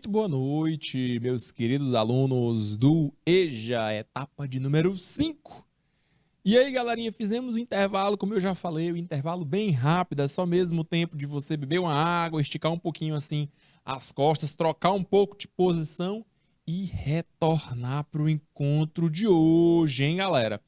Muito boa noite, meus queridos alunos do EJA, etapa de número 5. E aí, galerinha, fizemos o intervalo, como eu já falei, o intervalo bem rápido, é só mesmo o tempo de você beber uma água, esticar um pouquinho assim as costas, trocar um pouco de posição e retornar para o encontro de hoje, hein, galera?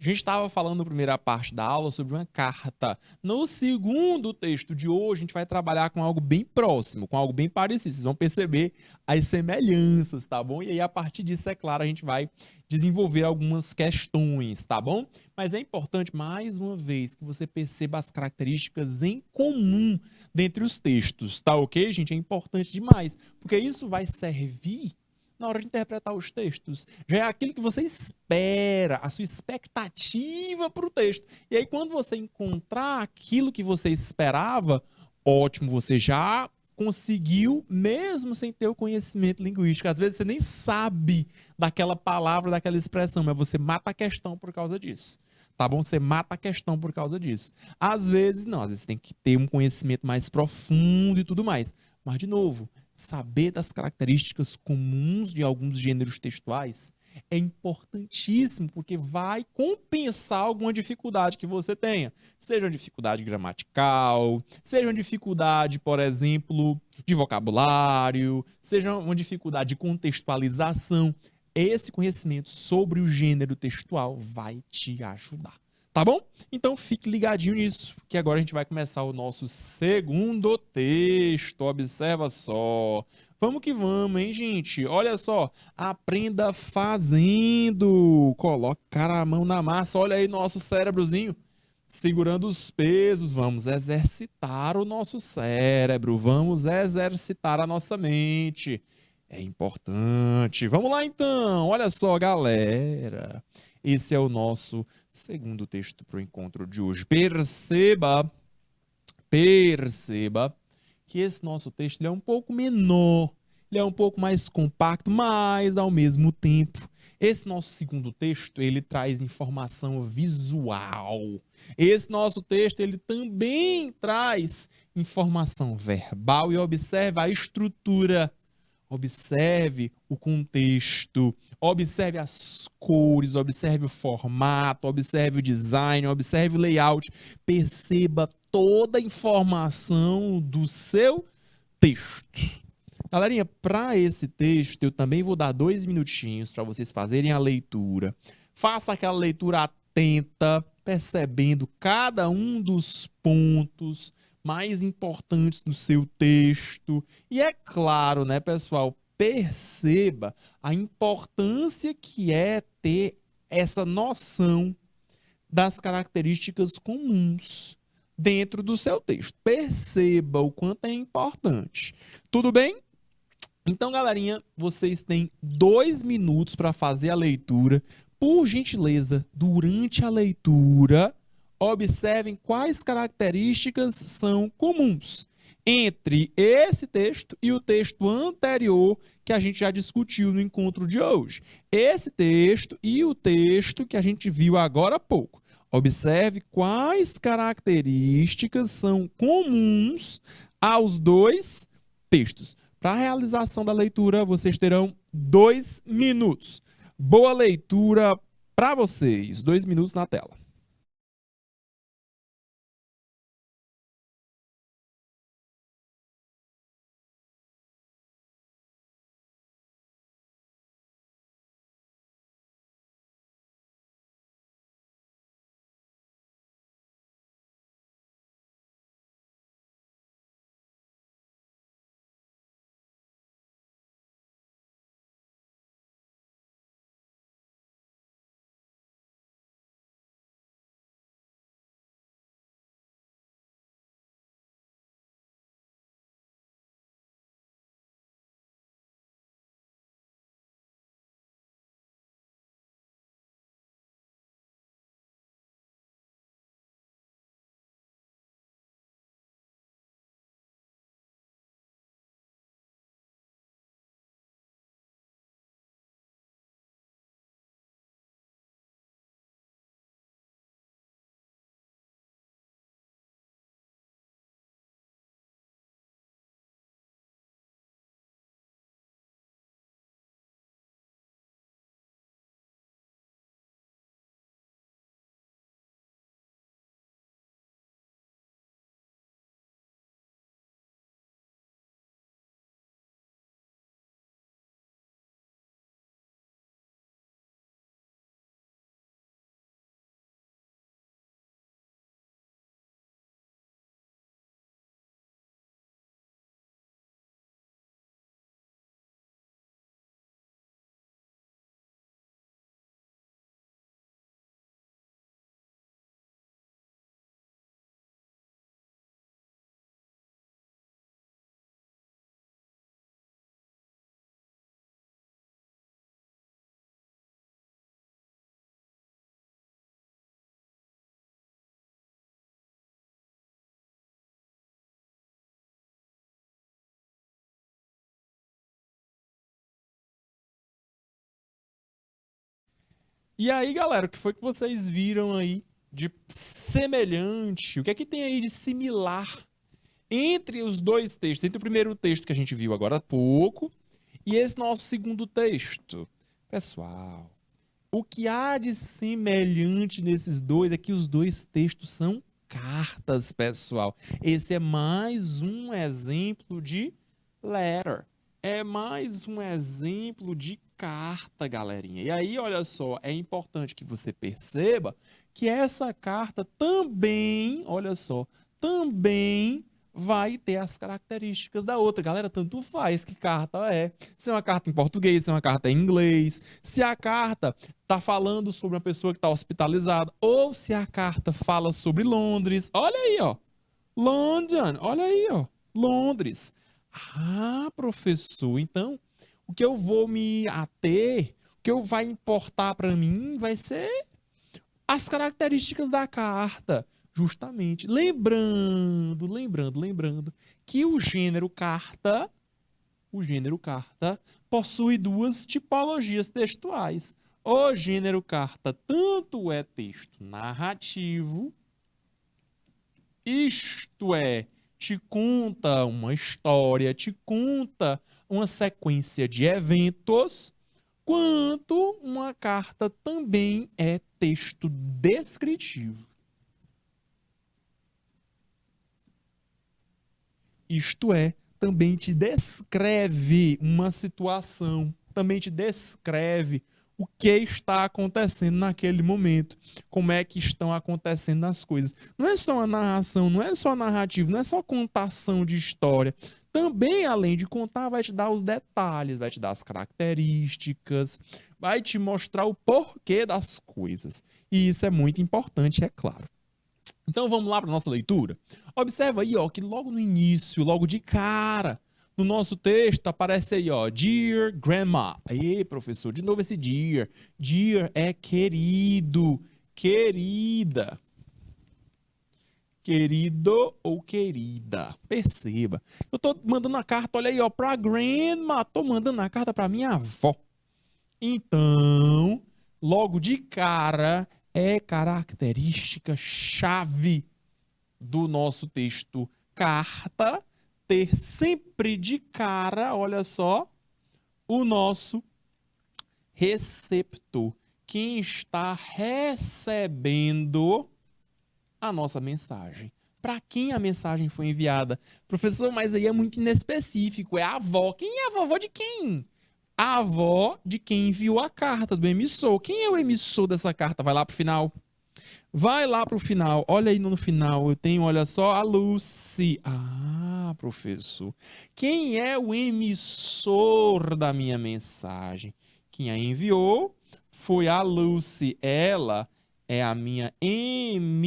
A gente estava falando na primeira parte da aula sobre uma carta. No segundo texto de hoje, a gente vai trabalhar com algo bem próximo, com algo bem parecido. Vocês vão perceber as semelhanças, tá bom? E aí, a partir disso, é claro, a gente vai desenvolver algumas questões, tá bom? Mas é importante, mais uma vez, que você perceba as características em comum dentre os textos, tá ok, gente? É importante demais, porque isso vai servir na hora de interpretar os textos. Já é aquilo que você espera, a sua expectativa para o texto. E aí, quando você encontrar aquilo que você esperava, ótimo, você já conseguiu, mesmo sem ter o conhecimento linguístico. Às vezes você nem sabe daquela palavra, daquela expressão, mas você mata a questão por causa disso. Tá bom? Você mata a questão por causa disso. Às vezes, não, às vezes tem que ter um conhecimento mais profundo e tudo mais. Mas, de novo, saber das características comuns de alguns gêneros textuais é importantíssimo, porque vai compensar alguma dificuldade que você tenha. Seja uma dificuldade gramatical, seja uma dificuldade, por exemplo, de vocabulário, seja uma dificuldade de contextualização. Esse conhecimento sobre o gênero textual vai te ajudar. Tá bom? Então fique ligadinho nisso, que agora a gente vai começar o nosso segundo texto. Observa só. Vamos que vamos, hein, gente? Olha só. Aprenda fazendo. Colocar a mão na massa. Olha aí nosso cérebrozinho segurando os pesos. Vamos exercitar o nosso cérebro. Vamos exercitar a nossa mente. É importante. Vamos lá então. Olha só, galera. Esse é o nosso segundo texto para o encontro de hoje. Perceba que esse nosso texto ele é um pouco menor, ele é um pouco mais compacto, mas ao mesmo tempo, esse nosso segundo texto, ele traz informação visual. Esse nosso texto, ele também traz informação verbal e observa a estrutura. Observe o contexto, observe as cores, observe o formato, observe o design, observe o layout. Perceba toda a informação do seu texto. Galerinha, para esse texto, eu também vou dar 2 minutinhos para vocês fazerem a leitura. Faça aquela leitura atenta, percebendo cada um dos pontos mais importantes do seu texto. E é claro, né, pessoal, perceba a importância que é ter essa noção das características comuns dentro do seu texto. Perceba o quanto é importante. Tudo bem? Então, galerinha, vocês têm 2 minutos para fazer a leitura. Por gentileza, durante a leitura, observem quais características são comuns entre esse texto e o texto anterior que a gente já discutiu no encontro de hoje. Esse texto e o texto que a gente viu agora há pouco. Observe quais características são comuns aos dois textos. Para a realização da leitura, vocês terão 2 minutos. Boa leitura para vocês. 2 minutos na tela. E aí, galera, o que foi que vocês viram aí de semelhante? O que é que tem aí de similar entre os dois textos? Entre o primeiro texto que a gente viu agora há pouco e esse nosso segundo texto. Pessoal, o que há de semelhante nesses dois é que os dois textos são cartas, pessoal. Esse é mais um exemplo de letter. É mais um exemplo de carta, galerinha. E aí, olha só, é importante que você perceba que essa carta também, olha só, também vai ter as características da outra. Galera, tanto faz que carta é. Se é uma carta em português, se é uma carta em inglês, se a carta tá falando sobre uma pessoa que está hospitalizada, ou se a carta fala sobre Londres. Olha aí, ó. London, olha aí, ó. Londres. Ah, professor, então o que eu vou me ater, o que eu vai importar para mim vai ser as características da carta, justamente. Lembrando que o gênero carta possui duas tipologias textuais. O gênero carta tanto é texto narrativo, isto é, te conta uma história, te conta uma sequência de eventos, quanto uma carta também é texto descritivo. Isto é, também te descreve uma situação, também te descreve o que está acontecendo naquele momento, como é que estão acontecendo as coisas. Não é só a narração, não é só narrativo, não é só contação de história. Também, além de contar, vai te dar os detalhes, vai te dar as características, vai te mostrar o porquê das coisas. E isso é muito importante, é claro. Então vamos lá para nossa leitura. Observa aí, ó, que logo no início, logo de cara, no nosso texto aparece aí, ó, Dear Grandma. Aí, professor, de novo esse dear. Dear é querido, querida. Querido ou querida. Perceba. Eu tô mandando a carta, olha aí, ó, pra grandma. Tô mandando a carta pra minha avó. Então, logo de cara, é característica chave do nosso texto carta ter sempre de cara, olha só, o nosso receptor. Quem está recebendo a nossa mensagem. Para quem a mensagem foi enviada? Professor, mas aí é muito inespecífico. É a avó. Quem é a vovó de quem? A avó de quem enviou a carta, do emissor. Quem é o emissor dessa carta? Vai lá pro final. Vai lá pro final. Olha aí no final. Eu tenho, olha só, a Lucy. Ah, professor. Quem é o emissor da minha mensagem? Quem a enviou foi a Lucy. Ela é a minha emissora.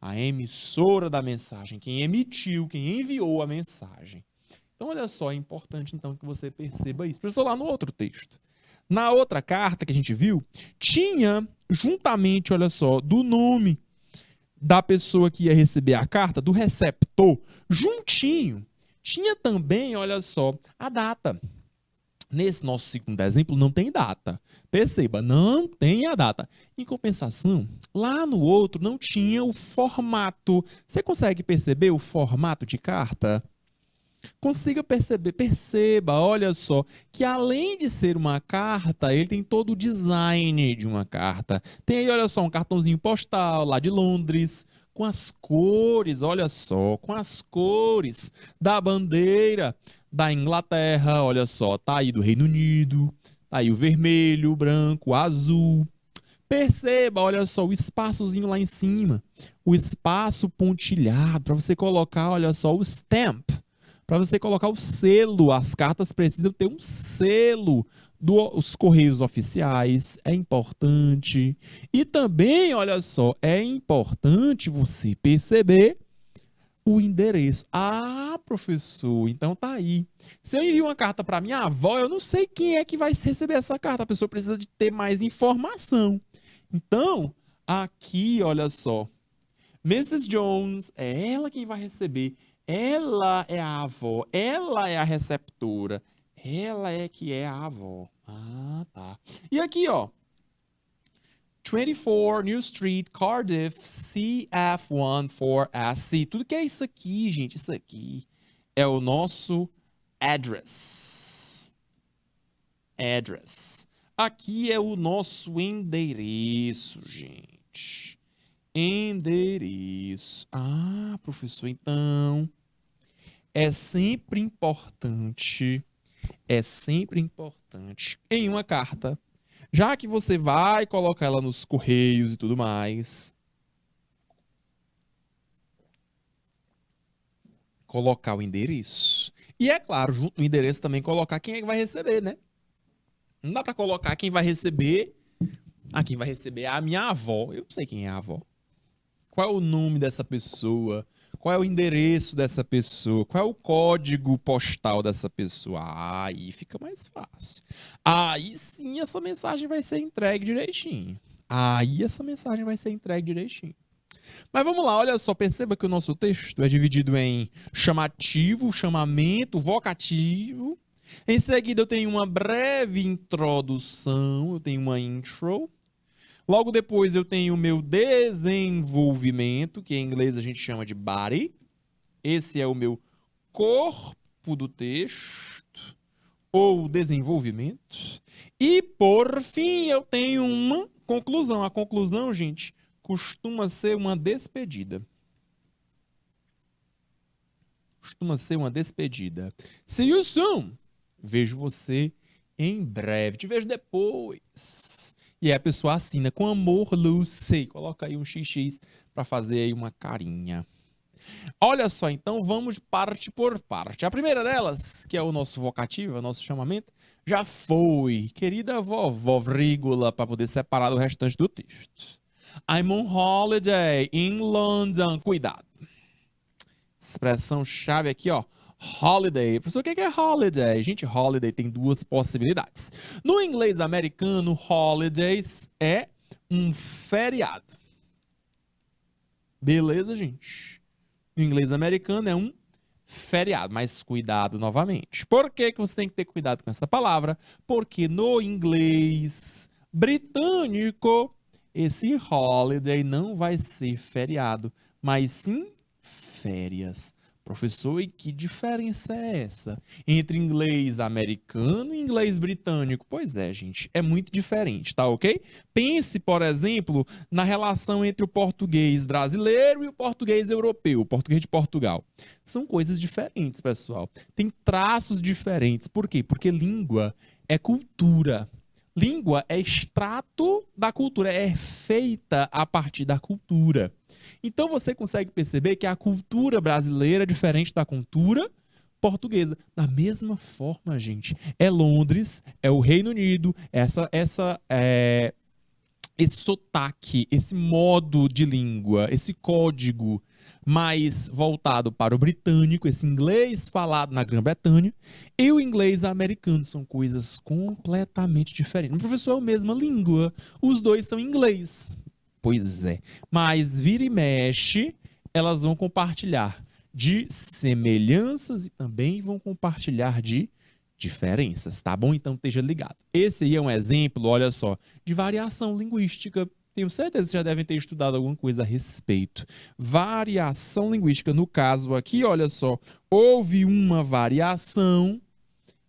A emissora da mensagem. Quem emitiu, quem enviou a mensagem. Então, olha só, é importante então que você perceba isso. Professor, lá no outro texto. Na outra carta que a gente viu, tinha juntamente, olha só, do nome da pessoa que ia receber a carta, do receptor, juntinho, tinha também, olha só, a data. Nesse nosso segundo exemplo, não tem data. Perceba, não tem a data. Em compensação, lá no outro não tinha o formato. Você consegue perceber o formato de carta? Consiga perceber, perceba, olha só, que além de ser uma carta, ele tem todo o design de uma carta. Tem aí, olha só, um cartãozinho postal lá de Londres, com as cores, olha só, com as cores da bandeira da Inglaterra, olha só, tá aí do Reino Unido, tá aí o vermelho, o branco, o azul. Perceba, olha só, o espaçozinho lá em cima, o espaço pontilhado, para você colocar, olha só, o stamp. Para você colocar o selo, as cartas precisam ter um selo dos correios oficiais, é importante. E também, olha só, é importante você perceber o endereço. Ah, professor, então tá aí. Se eu envio uma carta para minha avó, eu não sei quem é que vai receber essa carta. A pessoa precisa de ter mais informação. Então, aqui, olha só, Mrs. Jones é ela quem vai receber. Ela é a avó, ela é a receptora, ela é que é a avó. Ah, tá. E aqui, ó. 24 New Street, Cardiff, CF14SC. Tudo que é isso aqui, gente, isso aqui é o nosso address. Address. Aqui é o nosso endereço, gente. Endereço. Ah, professor, então é sempre importante em uma carta, já que você vai colocar ela nos correios e tudo mais, colocar o endereço. E é claro, junto no endereço também colocar quem é que vai receber, né? Não dá para colocar quem vai receber. Ah, quem vai receber é a minha avó. Eu não sei quem é a avó. Qual é o nome dessa pessoa? Qual é o endereço dessa pessoa? Qual é o código postal dessa pessoa? Ah, aí fica mais fácil. Aí sim essa mensagem vai ser entregue direitinho. Mas vamos lá, olha só, perceba que o nosso texto é dividido em chamativo, chamamento, vocativo. Em seguida eu tenho uma breve introdução, eu tenho uma intro. Logo depois eu tenho o meu desenvolvimento, que em inglês a gente chama de body. Esse é o meu corpo do texto, ou desenvolvimento. E por fim eu tenho uma conclusão. A conclusão, gente, costuma ser uma despedida. See you soon. Vejo você em breve. Te vejo depois. E aí a pessoa assina com amor, Lucy. Coloca aí um XX para fazer aí uma carinha. Olha só, então vamos parte por parte. A primeira delas, que é o nosso vocativo, o nosso chamamento, já foi. Querida vovó, vírgula, para poder separar do restante do texto. I'm on holiday in London. Cuidado. Expressão chave aqui, ó. Holiday. Professor, o que é holiday? Gente, holiday tem duas possibilidades. No inglês americano, holidays é um feriado. Beleza, gente? No inglês americano é um feriado, mas cuidado novamente. Por que você tem que ter cuidado com essa palavra? Porque no inglês britânico, esse holiday não vai ser feriado, mas sim férias. Professor, e que diferença é essa entre inglês americano e inglês britânico? Pois é, gente, é muito diferente, tá ok? Pense, por exemplo, na relação entre o português brasileiro e o português europeu, o português de Portugal. São coisas diferentes, pessoal. Tem traços diferentes. Por quê? Porque língua é cultura. Língua é extrato da cultura, é feita a partir da cultura. Então você consegue perceber que a cultura brasileira é diferente da cultura portuguesa. Da mesma forma, gente, é Londres, é o Reino Unido, esse sotaque, esse modo de língua, esse código mais voltado para o britânico, esse inglês falado na Grã-Bretanha, e o inglês americano são coisas completamente diferentes. O professor é a mesma língua, os dois são inglês. Pois é, mas vira e mexe, elas vão compartilhar de semelhanças e também vão compartilhar de diferenças, tá bom? Então esteja ligado. Esse aí é um exemplo, olha só, de variação linguística. Tenho certeza que vocês já devem ter estudado alguma coisa a respeito. Variação linguística, no caso aqui, olha só, houve uma variação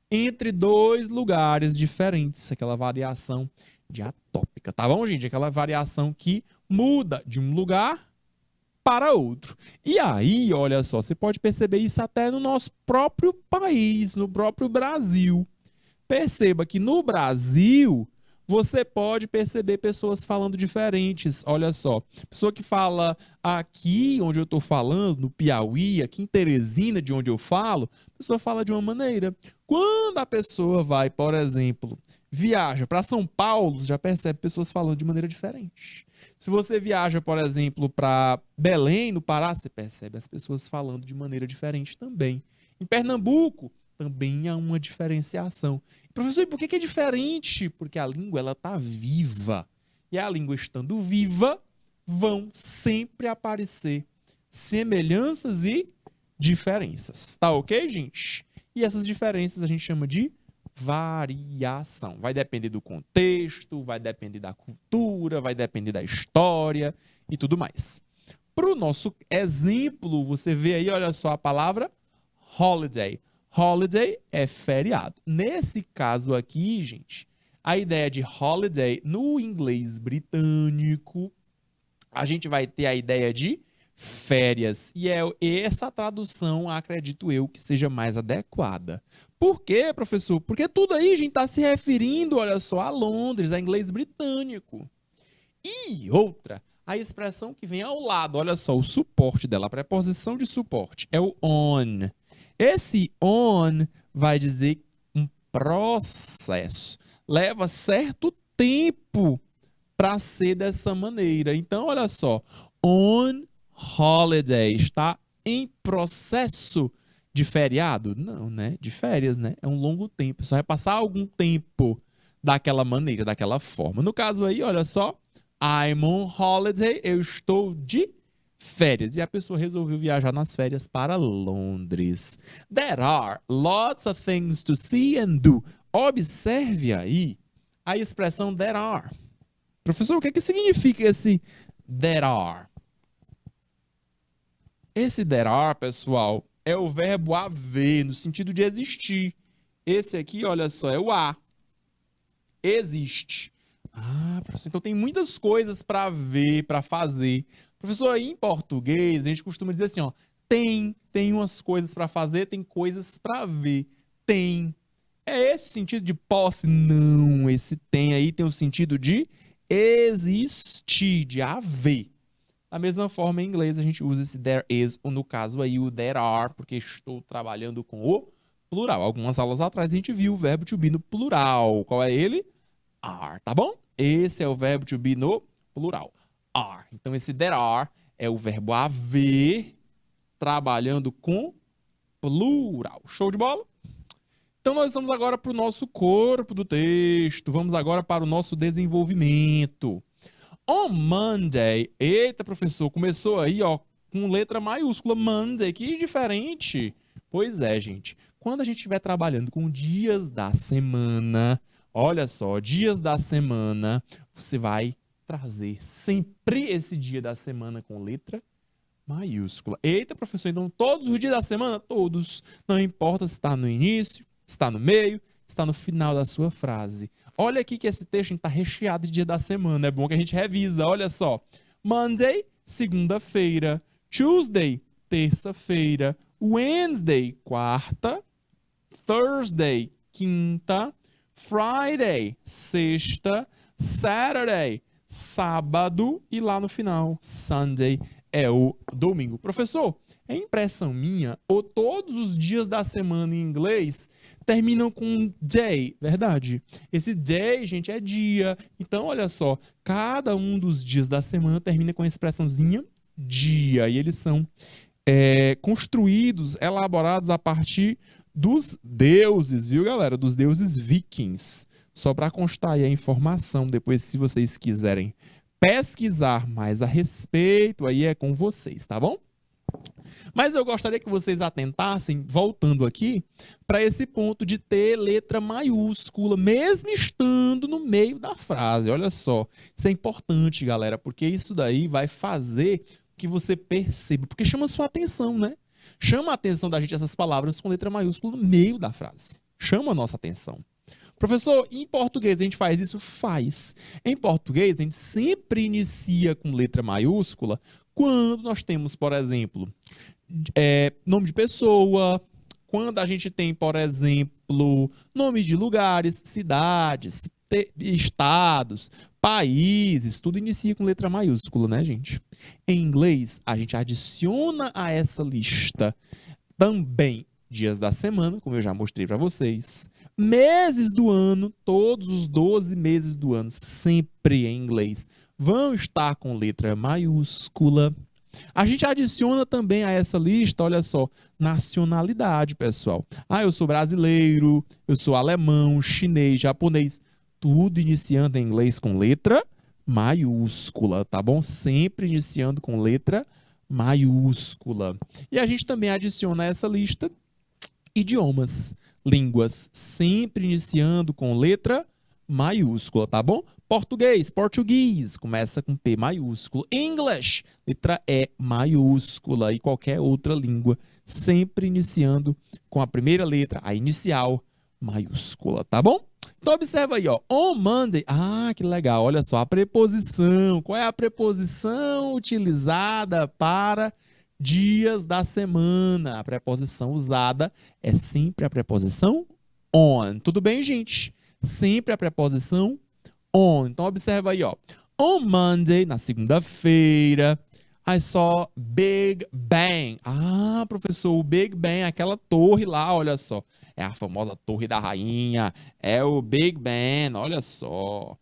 entre dois lugares diferentes, aquela variação diatópica, tá bom, gente? Aquela variação que muda de um lugar para outro. E aí, olha só, você pode perceber isso até no nosso próprio país, no próprio Brasil. Perceba que no Brasil, você pode perceber pessoas falando diferentes. Olha só, pessoa que fala aqui onde eu estou falando, no Piauí, aqui em Teresina, de onde eu falo, a pessoa fala de uma maneira. Quando a pessoa vai, por exemplo, viaja para São Paulo, já percebe pessoas falando de maneira diferente. Se você viaja, por exemplo, para Belém, no Pará, você percebe as pessoas falando de maneira diferente também. Em Pernambuco, também há uma diferenciação. Professor, e por que é diferente? Porque a língua ela está viva. E a língua estando viva, vão sempre aparecer semelhanças e diferenças. Tá ok, gente? E essas diferenças a gente chama de variação. Vai depender do contexto, vai depender da cultura, vai depender da história e tudo mais. Para o nosso exemplo, você vê aí, olha só a palavra holiday. Holiday é feriado. Nesse caso aqui, gente, a ideia de holiday no inglês britânico, a gente vai ter a ideia de férias. E é essa tradução, acredito eu, que seja mais adequada. Por quê, professor? Porque tudo aí a gente está se referindo, olha só, a Londres, a inglês britânico. E outra, a expressão que vem ao lado, olha só, o suporte dela, a preposição de suporte, é o on. Esse on vai dizer um processo. Leva certo tempo para ser dessa maneira. Então, olha só, on holiday, está em processo de feriado? Não, né? De férias, né? É um longo tempo. Só vai passar algum tempo daquela maneira, daquela forma. No caso aí, olha só, I'm on holiday, eu estou de férias. E a pessoa resolveu viajar nas férias para Londres. There are lots of things to see and do. Observe aí a expressão there are. Professor, o que significa esse there are? Esse there are, pessoal, é o verbo haver, no sentido de existir. Esse aqui, olha só, é o a. Existe. Ah, professor, então tem muitas coisas para ver, para fazer. Professor, aí em português, a gente costuma dizer assim, ó, tem umas coisas para fazer, tem coisas para ver. Tem. É esse o sentido de posse? Não, esse tem aí tem o sentido de existir, de haver. Da mesma forma, em inglês, a gente usa esse there is, ou no caso aí o there are, porque estou trabalhando com o plural. Algumas aulas atrás a gente viu o verbo to be no plural. Qual é ele? Are, tá bom? Esse é o verbo to be no plural. Are. Então, esse there are é o verbo haver trabalhando com plural. Show de bola? Então, nós vamos agora para o nosso corpo do texto. Vamos agora para o nosso desenvolvimento. On Monday, eita, professor, começou aí, ó, com letra maiúscula, Monday, que diferente. Pois é, gente, quando a gente estiver trabalhando com dias da semana, olha só, dias da semana, você vai trazer sempre esse dia da semana com letra maiúscula. Eita, professor, então todos os dias da semana? Todos. Não importa se está no início, se está no meio, se está no final da sua frase. Olha aqui que esse texto está recheado de dia da semana. É bom que a gente revisa. Olha só. Monday, segunda-feira. Tuesday, terça-feira. Wednesday, quarta. Thursday, quinta. Friday, sexta. Saturday, sábado. E lá no final, Sunday, é o domingo. Professor, é impressão minha ou todos os dias da semana em inglês terminam com day, verdade? Esse day, gente, é dia. Então, olha só, cada um dos dias da semana termina com a expressãozinha dia. E eles são construídos, elaborados a partir dos deuses, viu, galera? Dos deuses vikings. Só para constar aí a informação, depois, se vocês quiserem pesquisar mais a respeito, aí é com vocês, tá bom? Mas eu gostaria que vocês atentassem, voltando aqui, para esse ponto de ter letra maiúscula, mesmo estando no meio da frase. Olha só, isso é importante, galera, porque isso daí vai fazer que você perceba, porque chama a sua atenção, né? Chama a atenção da gente essas palavras com letra maiúscula no meio da frase. Chama a nossa atenção. Professor, em português a gente faz isso? Faz. Em português a gente sempre inicia com letra maiúscula quando nós temos, por exemplo, nome de pessoa, quando a gente tem, por exemplo, nomes de lugares, cidades, estados, países, tudo inicia com letra maiúscula, né, gente? Em inglês, a gente adiciona a essa lista também dias da semana, como eu já mostrei para vocês, meses do ano, todos os 12 meses do ano, sempre em inglês, vão estar com letra maiúscula. A gente adiciona também a essa lista, olha só, nacionalidade, pessoal. Ah, eu sou brasileiro, eu sou alemão, chinês, japonês, tudo iniciando em inglês com letra maiúscula, tá bom? Sempre iniciando com letra maiúscula. E a gente também adiciona a essa lista idiomas. línguas, sempre iniciando com letra maiúscula, tá bom? Português, começa com P maiúsculo. English, letra E maiúscula. E qualquer outra língua, sempre iniciando com a primeira letra, a inicial, maiúscula, tá bom? Então observa aí, ó. On Monday. Ah, que legal. Olha só, a preposição. Qual é a preposição utilizada para dias da semana? A preposição usada é sempre a preposição on. Tudo bem, gente? Sempre a preposição on. Então observa aí, ó. On Monday, na segunda-feira, I saw Big Bang. Ah, professor, o Big Bang, aquela torre lá, olha só. É a famosa Torre da Rainha. É o Big Ben, olha só.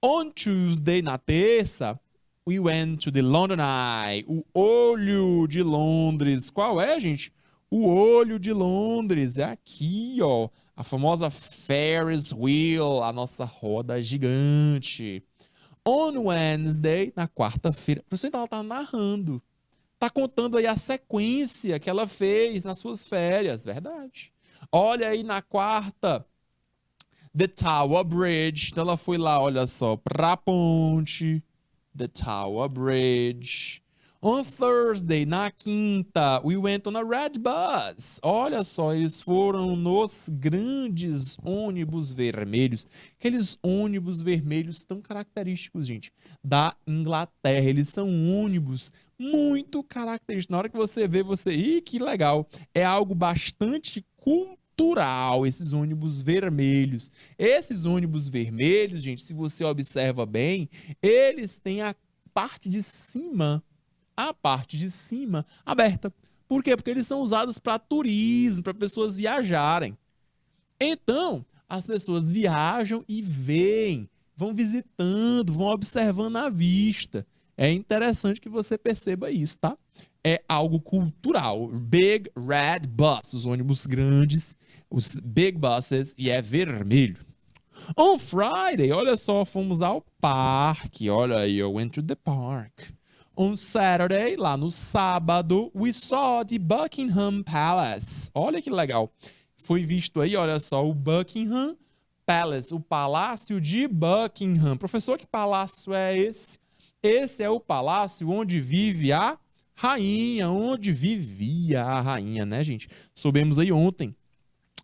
On Tuesday, na terça, we went to the London Eye. O Olho de Londres. Qual é, gente? O Olho de Londres. É aqui, ó. A famosa Ferris Wheel, a nossa roda gigante. On Wednesday, na quarta-feira. A pessoa então, ela tá narrando. Tá contando aí a sequência que ela fez nas suas férias. Verdade. Olha aí na quarta, The Tower Bridge. Então ela foi lá, olha só, pra ponte. The Tower Bridge. On Thursday, na quinta, we went on a red bus. Olha só, eles foram nos grandes ônibus vermelhos. Aqueles ônibus vermelhos tão característicos, gente, da Inglaterra. Eles são ônibus muito característicos. Na hora que você vê, você... Ih, que legal! É algo bastante cultural, esses ônibus vermelhos. Esses ônibus vermelhos, gente, se você observa bem, eles têm a parte de cima aberta. Por quê? Porque eles são usados para turismo, para pessoas viajarem. Então, as pessoas viajam e veem, vão visitando, vão observando à vista. É interessante que você perceba isso, tá? É algo cultural. Big Red Bus, os ônibus grandes, os Big Buses, e é vermelho. On Friday, olha só, fomos ao parque. Olha aí, eu went to the park. On Saturday, lá no sábado, we saw the Buckingham Palace. Olha que legal. Foi visto aí, olha só, o Buckingham Palace, o Palácio de Buckingham. Professor, que palácio é esse? Esse é o palácio onde vive a rainha, onde vivia a rainha, né, gente? Soubemos aí ontem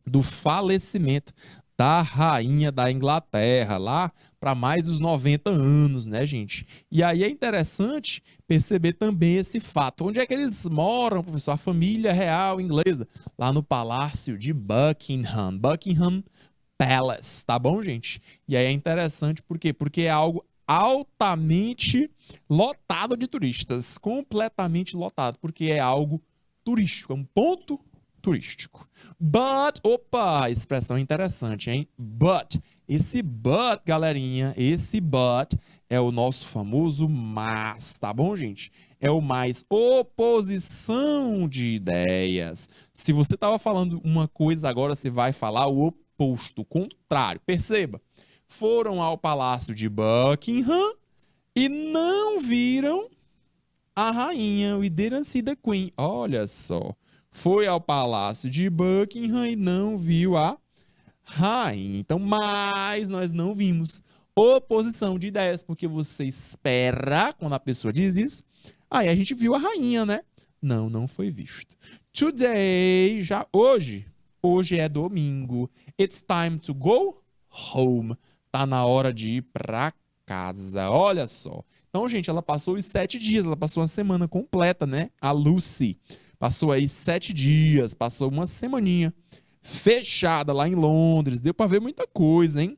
do falecimento da rainha da Inglaterra, lá para mais dos 90 anos, né, gente? E aí é interessante perceber também esse fato. Onde é que eles moram, professor? A família real inglesa, lá no Palácio de Buckingham, Buckingham Palace, tá bom, gente? E aí é interessante, por quê? Porque é algo altamente lotado de turistas, completamente lotado, porque é algo turístico, é um ponto turístico. But, opa, expressão interessante, hein? But, esse but, galerinha, esse but é o nosso famoso mas, tá bom, gente? É o mais oposição de ideias. Se você estava falando uma coisa, agora você vai falar o oposto, o contrário. Perceba, foram ao Palácio de Buckingham e não viram a rainha. We didn't see the Queen. Olha só. Foi ao Palácio de Buckingham e não viu a rainha. Então, mas nós não vimos oposição de ideias, porque você espera, quando a pessoa diz isso, aí a gente viu a rainha, né? Não, não foi visto. Today, já hoje é domingo. It's time to go home. Tá na hora de ir pra casa. Olha só. Então, gente, ela passou os 7 dias, ela passou uma semana completa, né? A Lucy passou aí 7 dias, passou uma semaninha fechada lá em Londres. Deu pra ver muita coisa, hein?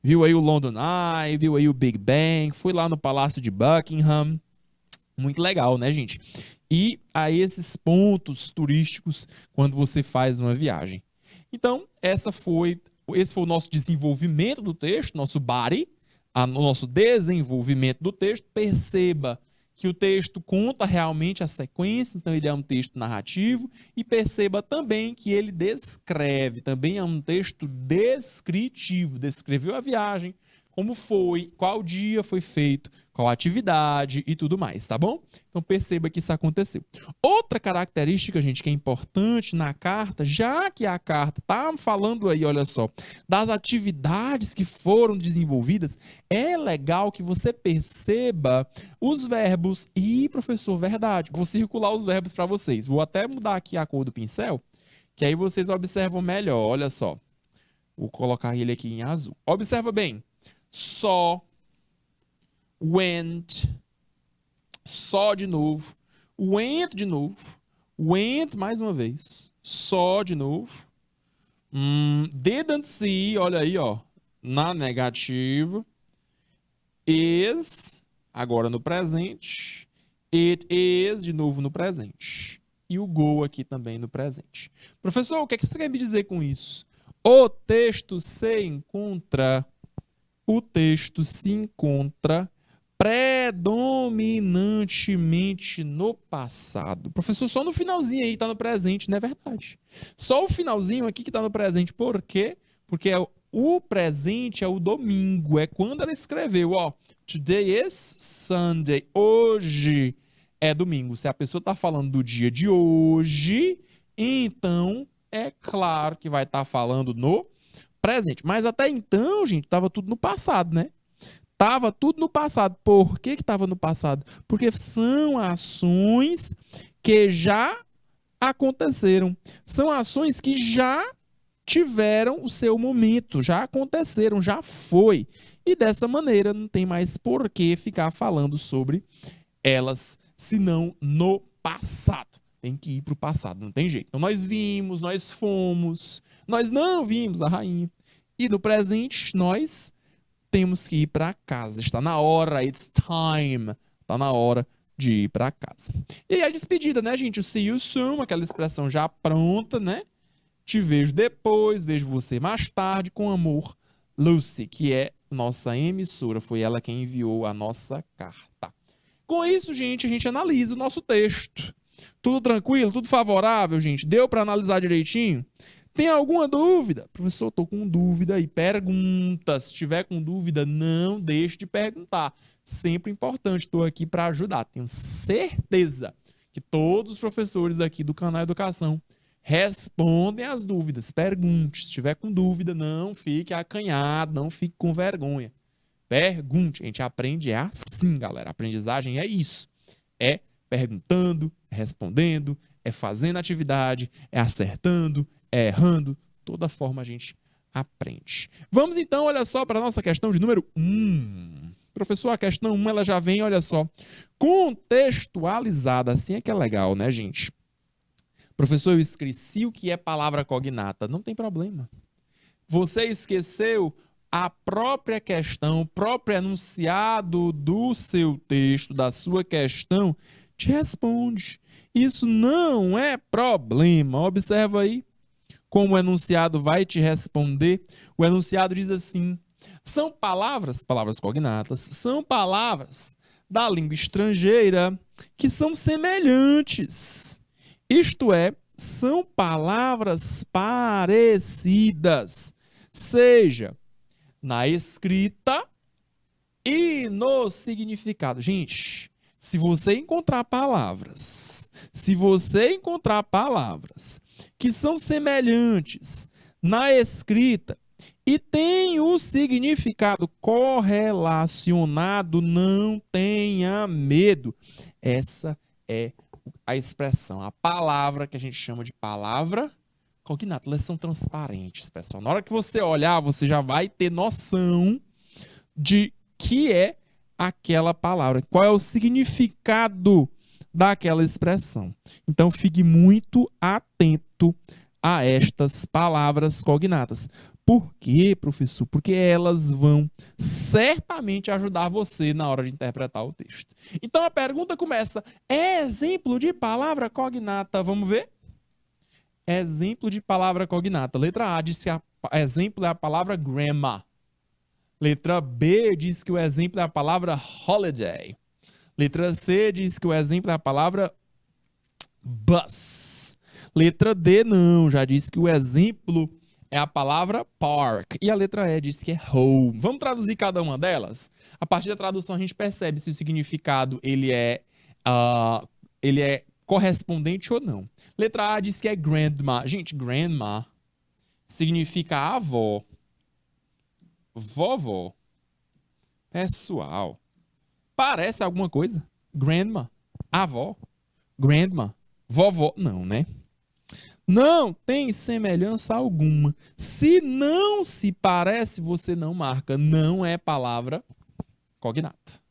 Viu aí o London Eye, viu aí o Big Ben, foi lá no Palácio de Buckingham. Muito legal, né, gente? E aí esses pontos turísticos quando você faz uma viagem. Então, esse foi o nosso desenvolvimento do texto, nosso body, o nosso desenvolvimento do texto. Perceba que o texto conta realmente a sequência, então ele é um texto narrativo, e perceba também que ele descreve, também é um texto descritivo, descreveu a viagem, como foi, qual dia foi feito, qual atividade e tudo mais, tá bom? Então perceba que isso aconteceu. Outra característica, gente, que é importante na carta, já que a carta tá falando aí, olha só, das atividades que foram desenvolvidas, é legal que você perceba os verbos e, professor, verdade. Vou circular os verbos para vocês. Vou até mudar aqui a cor do pincel, que aí vocês observam melhor, olha só. Vou colocar ele aqui em azul. Observa bem. Saw, went, saw de novo, went de novo, went mais uma vez, saw de novo, didn't see, olha aí, ó, na negativa, is, agora no presente, it is, de novo no presente, e o go aqui também no presente. Professor, o que é que você quer me dizer com isso? O texto se encontra predominantemente no passado. Professor, só no finalzinho aí está no presente, não é verdade? Só o finalzinho aqui que está no presente. Por quê? Porque o presente é o domingo, é quando ela escreveu, ó, today is Sunday, hoje é domingo. Se a pessoa está falando do dia de hoje, então é claro que vai estar falando no presente. Mas até então, gente, estava tudo no passado, né? Estava tudo no passado. Por que estava no passado? Porque são ações que já aconteceram. São ações que já tiveram o seu momento, já aconteceram, já foi. E dessa maneira não tem mais por que ficar falando sobre elas, senão no passado. Tem que ir para o passado, não tem jeito. Então nós vimos, nós fomos, nós não vimos a rainha. E no presente nós temos que ir para casa. Está na hora, it's time. Está na hora de ir para casa. E a despedida, né, gente? O see you soon, aquela expressão já pronta, né? Te vejo depois, vejo você mais tarde, com amor, Lucy, que é nossa emissora. Foi ela quem enviou a nossa carta. Com isso, gente, a gente analisa o nosso texto. Tudo tranquilo? Tudo favorável, gente? Deu para analisar direitinho? Tem alguma dúvida? Professor, estou com dúvida aí. Pergunta. Se tiver com dúvida, não deixe de perguntar. Sempre importante. Estou aqui para ajudar. Tenho certeza que todos os professores aqui do canal Educação respondem as dúvidas. Pergunte. Se tiver com dúvida, não fique acanhado, não fique com vergonha. Pergunte. A gente aprende assim, galera. A aprendizagem é isso. É perguntando, é respondendo, é fazendo atividade, é acertando, é errando. Toda forma a gente aprende. Vamos então, olha só, para a nossa questão de número 1. Professor, a questão 1 ela já vem, olha só, contextualizada. Assim é que é legal, né, gente? Professor, eu esqueci o que é palavra cognata. Não tem problema. Você esqueceu a própria questão, o próprio enunciado do seu texto, da sua questão, te responde. Isso não é problema. Observa aí como o enunciado vai te responder. O enunciado diz assim: são palavras cognatas, são palavras da língua estrangeira que são semelhantes. Isto é, são palavras parecidas, seja na escrita e no significado. Gente, se você encontrar palavras que são semelhantes na escrita e tem o significado correlacionado, não tenha medo. Essa é a expressão, a palavra que a gente chama de palavra cognata. Elas são transparentes, pessoal. Na hora que você olhar, você já vai ter noção de que é aquela palavra, qual é o significado daquela expressão. Então, fique muito atento a estas palavras cognatas. Por quê, professor? Porque elas vão certamente ajudar você na hora de interpretar o texto. Então, a pergunta começa: é exemplo de palavra cognata? Vamos ver? Exemplo de palavra cognata. Letra A diz que exemplo é a palavra grandma. Letra B diz que o exemplo é a palavra holiday. Letra C diz que o exemplo é a palavra bus. Letra D não, já diz que o exemplo é a palavra park. E a letra E diz que é home. Vamos traduzir cada uma delas? A partir da tradução a gente percebe se o significado ele é correspondente ou não. Letra A diz que é grandma. Gente, grandma significa avó. Vovó. Pessoal. Parece alguma coisa? Grandma. Avó. Grandma. Vovó. Não, né? Não tem semelhança alguma. Se não se parece, você não marca. Não é palavra cognata.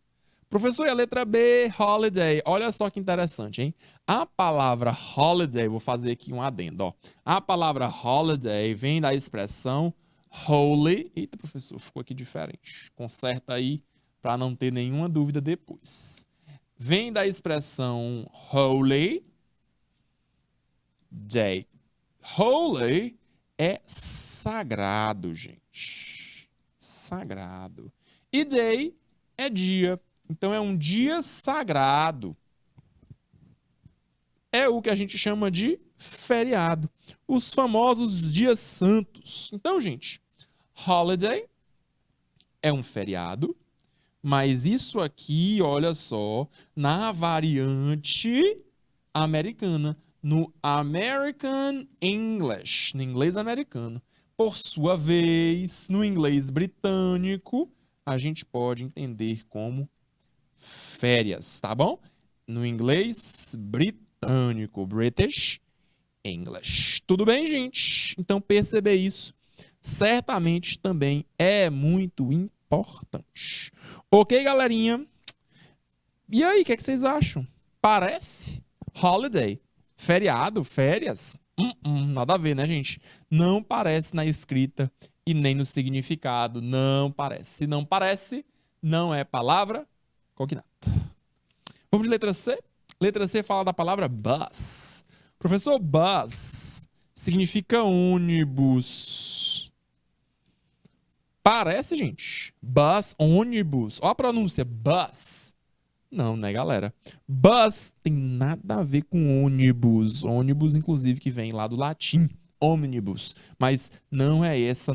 Professor, e a letra B, holiday. Olha só que interessante, hein? A palavra holiday, vou fazer aqui um adendo, ó. A palavra holiday vem da expressão holy. Eita, professor, ficou aqui diferente. Conserta aí para não ter nenhuma dúvida depois. Vem da expressão holy day. Holy é sagrado, gente. Sagrado. E day é dia. Então é um dia sagrado. É o que a gente chama de feriado. Os famosos dias santos. Então, gente, holiday é um feriado, mas isso aqui, olha só, na variante americana, no American English, no inglês americano. Por sua vez, no inglês britânico, a gente pode entender como férias, tá bom? No inglês britânico, British English. Tudo bem, gente? Então, perceber isso certamente também é muito importante. Ok, galerinha? E aí, o que vocês acham? Parece? Holiday? Feriado? Férias? Nada a ver, né, gente? Não parece na escrita e nem no significado. Não parece. Se não parece, não é palavra cognata. Vamos de letra C? Letra C fala da palavra bus. Professor, bus significa ônibus. Parece, gente. Bus, ônibus. Olha a pronúncia, bus. Não, né, galera? Bus tem nada a ver com ônibus. Ônibus, inclusive, que vem lá do latim. Omnibus, mas não é esse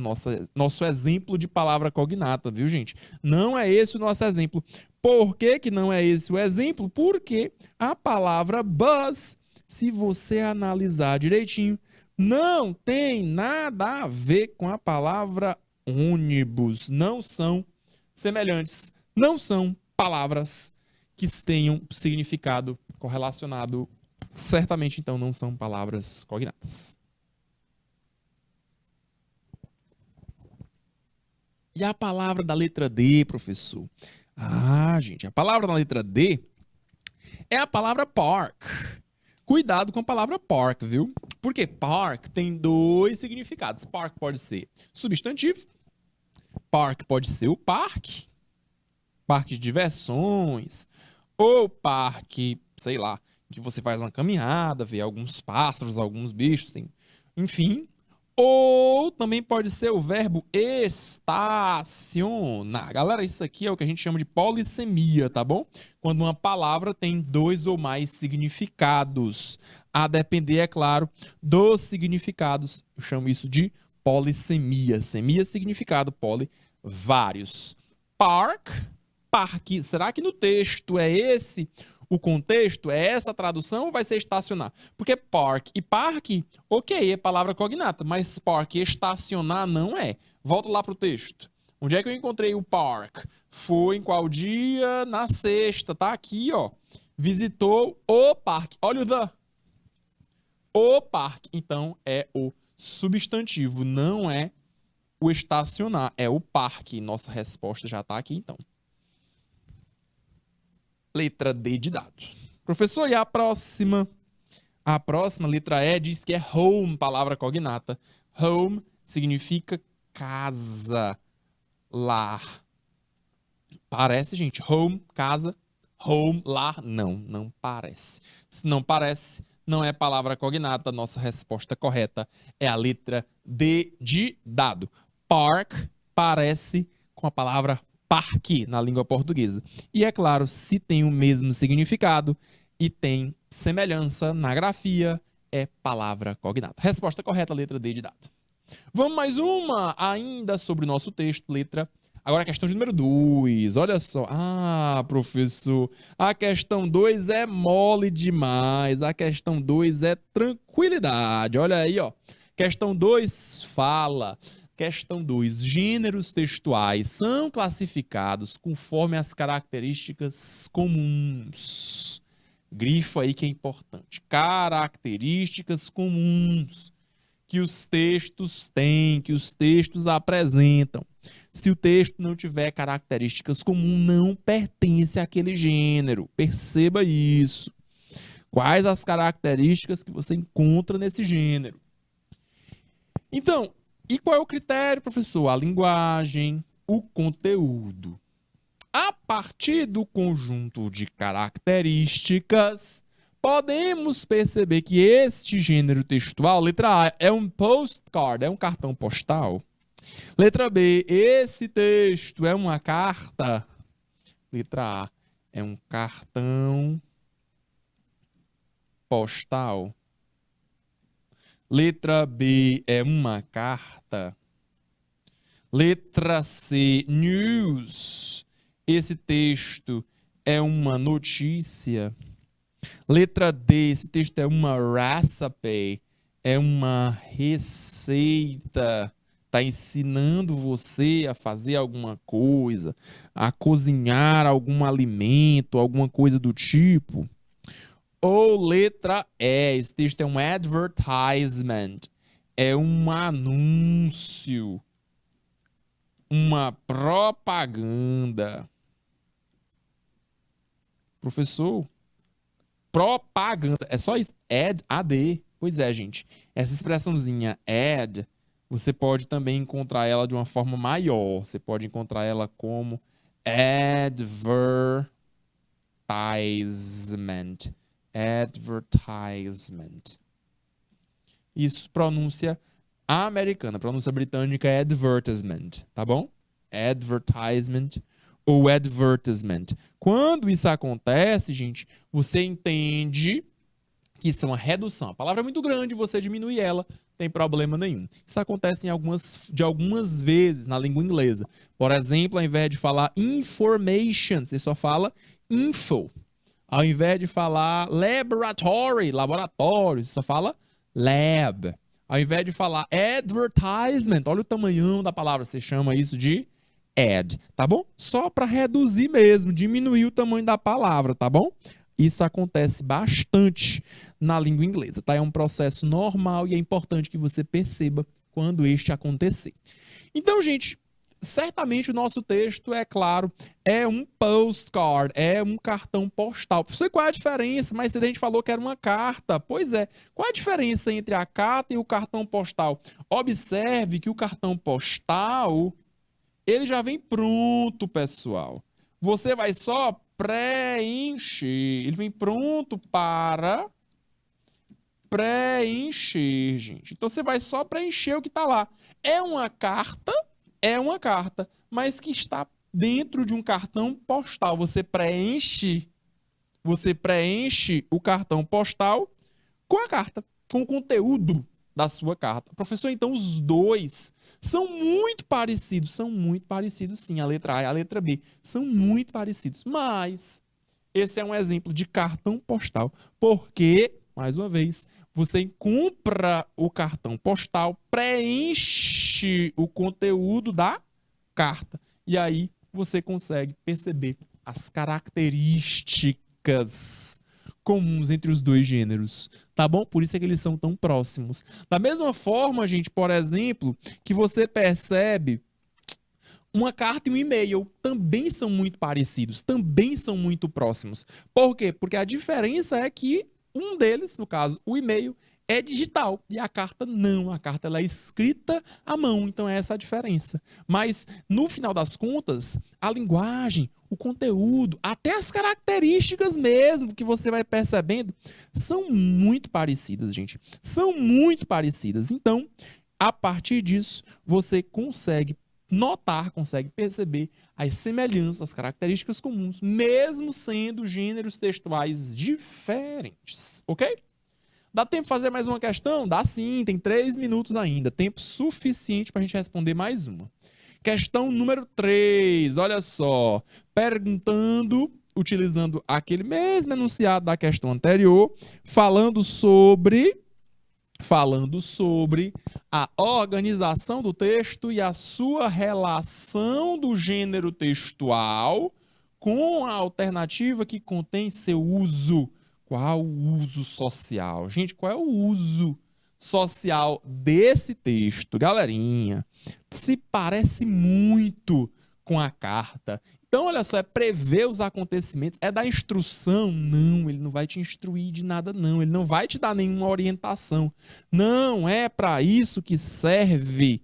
nosso exemplo de palavra cognata, viu, gente? Não é esse o nosso exemplo. Por que que não é esse o exemplo? Porque a palavra bus, se você analisar direitinho, não tem nada a ver com a palavra ônibus. Não são semelhantes, não são palavras que tenham significado correlacionado. Certamente, então, não são palavras cognatas. E a palavra da letra D, professor? Ah, gente, a palavra da letra D é a palavra park. Cuidado com a palavra park, viu? Porque park tem dois significados. Park pode ser substantivo. Park pode ser o parque. Parque de diversões. Ou parque, sei lá, que você faz uma caminhada, vê alguns pássaros, alguns bichos, enfim. Ou também pode ser o verbo estacionar. Galera, isso aqui é o que a gente chama de polissemia, tá bom? Quando uma palavra tem dois ou mais significados. A depender, é claro, dos significados. Eu chamo isso de polissemia. Semia, significado, poli, vários. Park, parque. Será que no texto é esse o contexto? É essa a tradução ou vai ser estacionar? Porque park e parque, ok, é palavra cognata, mas park e estacionar não é. Volta lá para o texto. Onde é que eu encontrei o park? Foi em qual dia? Na sexta, tá aqui, ó. Visitou o parque. Olha o the. O parque, então, é o substantivo, não é o estacionar, é o parque. Nossa resposta já tá aqui, então. Letra D de dado. Professor, e a próxima? A próxima, letra E, diz que é home, palavra cognata. Home significa casa, lar. Parece, gente? Home, casa. Home, lar. Não, não parece. Se não parece, não é palavra cognata. Nossa resposta correta é a letra D de dado. Park parece com a palavra parque na língua portuguesa. E é claro, se tem o mesmo significado e tem semelhança na grafia, é palavra cognata. Resposta correta, letra D de dado. Vamos mais uma ainda sobre o nosso texto, letra. Agora a questão de número 2, olha só. Ah, professor, a questão 2 é mole demais, a questão 2 é tranquilidade. Olha aí, ó. Questão 2 fala. Questão 2. Gêneros textuais são classificados conforme as características comuns. Grifa aí que é importante. Características comuns que os textos têm, que os textos apresentam. Se o texto não tiver características comuns, não pertence àquele gênero. Perceba isso. Quais as características que você encontra nesse gênero? Então, e qual é o critério, professor? A linguagem, o conteúdo. A partir do conjunto de características, podemos perceber que este gênero textual, letra A, é um postcard, é um cartão postal. Letra B, esse texto é uma carta. Letra A, é um cartão postal. Letra B, é uma carta. Letra C, news. Esse texto é uma notícia. Letra D, esse texto é uma recipe, é uma receita. Está ensinando você a fazer alguma coisa, a cozinhar algum alimento, alguma coisa do tipo. Ou letra E, esse texto é um advertisement, é um anúncio, uma propaganda. Professor, propaganda, é só isso, ad. Pois é, gente, essa expressãozinha ad, você pode também encontrar ela de uma forma maior. Você pode encontrar ela como advertisement. Advertisement. Isso, pronúncia americana. Pronúncia britânica é advertisement, tá bom? Advertisement ou advertisement. Quando isso acontece, gente, você entende que isso é uma redução. A palavra é muito grande, você diminui ela, tem problema nenhum. Isso acontece algumas vezes na língua inglesa. Por exemplo, ao invés de falar information, você só fala info. Ao invés de falar laboratory, laboratório, você só fala lab. Ao invés de falar advertisement, olha o tamanhão da palavra, você chama isso de ad, tá bom? Só para reduzir mesmo, diminuir o tamanho da palavra, tá bom? Isso acontece bastante na língua inglesa, tá? É um processo normal e é importante que você perceba quando este acontecer. Então, gente, certamente o nosso texto, é claro, é um postcard, é um cartão postal. Não sei qual é a diferença, mas a gente falou que era uma carta. Pois é, qual é a diferença entre a carta e o cartão postal? Observe que o cartão postal, ele já vem pronto, pessoal. Você vai só preencher. Ele vem pronto para preencher, gente. Então você vai só preencher o que está lá. É uma carta, mas que está dentro de um cartão postal. Você preenche o cartão postal com a carta, com o conteúdo da sua carta. Professor, então os dois são muito parecidos sim, a letra A e a letra B, são muito parecidos, mas esse é um exemplo de cartão postal, porque, mais uma vez, você compra o cartão postal, preenche o conteúdo da carta, e aí você consegue perceber as características comuns entre os dois gêneros, tá bom? Por isso é que eles são tão próximos. Da mesma forma, gente, por exemplo, que você percebe uma carta e um e-mail também são muito parecidos, também são muito próximos. Por quê? Porque a diferença é que um deles, no caso, o e-mail, é digital e a carta não. A carta ela é escrita à mão, então é essa a diferença. Mas, no final das contas, a linguagem, o conteúdo, até as características mesmo que você vai percebendo, são muito parecidas, gente. São muito parecidas. Então, a partir disso, você consegue notar, consegue perceber as semelhanças, as características comuns, mesmo sendo gêneros textuais diferentes, ok? Dá tempo de fazer mais uma questão? Dá sim, tem 3 minutos ainda. Tempo suficiente para a gente responder mais uma. Questão número 3, olha só. Perguntando, utilizando aquele mesmo enunciado da questão anterior, falando sobre a organização do texto e a sua relação do gênero textual com a alternativa que contém seu uso. Qual o uso social? Gente, qual é o uso social desse texto? Galerinha, se parece muito com a carta. Então, olha só, é prever os acontecimentos, é dar instrução? Não, ele não vai te instruir de nada, não. Ele não vai te dar nenhuma orientação. Não é para isso que serve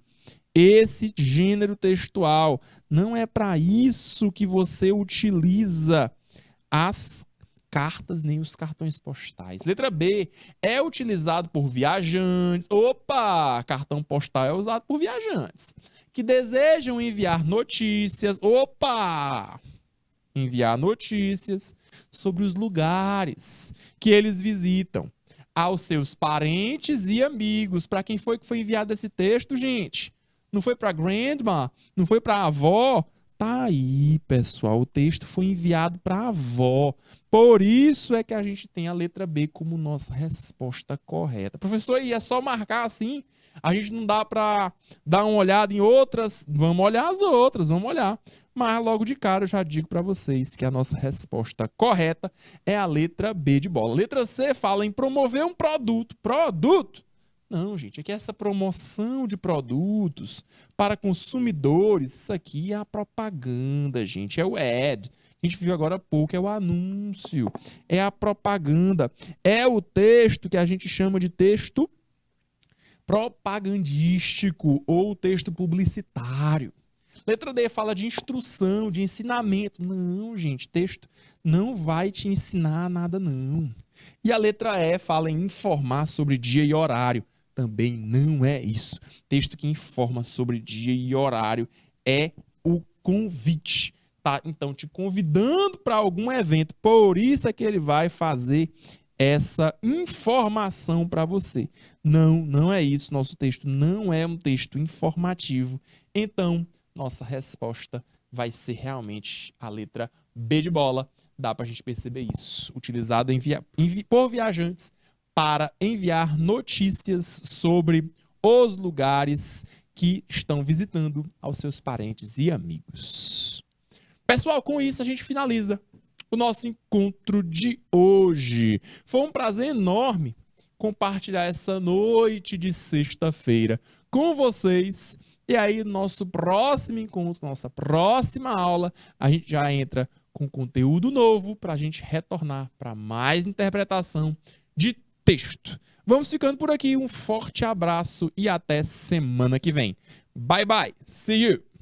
esse gênero textual. Não é para isso que você utiliza as cartas nem os cartões postais. Letra B, é utilizado por viajantes. Opa, cartão postal é usado por viajantes que desejam enviar notícias. Opa! Enviar notícias sobre os lugares que eles visitam aos seus parentes e amigos. Para quem foi que foi enviado esse texto, gente? Não foi para grandma? Não foi para a avó? Tá aí, pessoal. O texto foi enviado para a avó. Por isso é que a gente tem a letra B como nossa resposta correta. Professor, e é só marcar assim? A gente não dá para dar uma olhada em outras? Vamos olhar as outras, vamos olhar. Mas logo de cara eu já digo para vocês que a nossa resposta correta é a letra B de bola. Letra C fala em promover um produto. Produto? Não, gente, aqui é essa promoção de produtos para consumidores. Isso aqui é a propaganda, gente, é o ad. A gente viu agora há pouco, é o anúncio, é a propaganda, é o texto que a gente chama de texto propagandístico ou texto publicitário. Letra D fala de instrução, de ensinamento. Não, gente, texto não vai te ensinar nada, não. E a letra E fala em informar sobre dia e horário. Também não é isso. Texto que informa sobre dia e horário é o convite. Tá? Então, te convidando para algum evento. Por isso é que ele vai fazer essa informação para você. Não, não é isso. Nosso texto não é um texto informativo. Então, nossa resposta vai ser realmente a letra B de bola. Dá para a gente perceber isso. Utilizado por viajantes para enviar notícias sobre os lugares que estão visitando aos seus parentes e amigos. Pessoal, com isso a gente finaliza o nosso encontro de hoje. Foi um prazer enorme compartilhar essa noite de sexta-feira com vocês. E aí, nosso próximo encontro, nossa próxima aula, a gente já entra com conteúdo novo para a gente retornar para mais interpretação de texto. Vamos ficando por aqui. Um forte abraço e até semana que vem. Bye, bye. See you.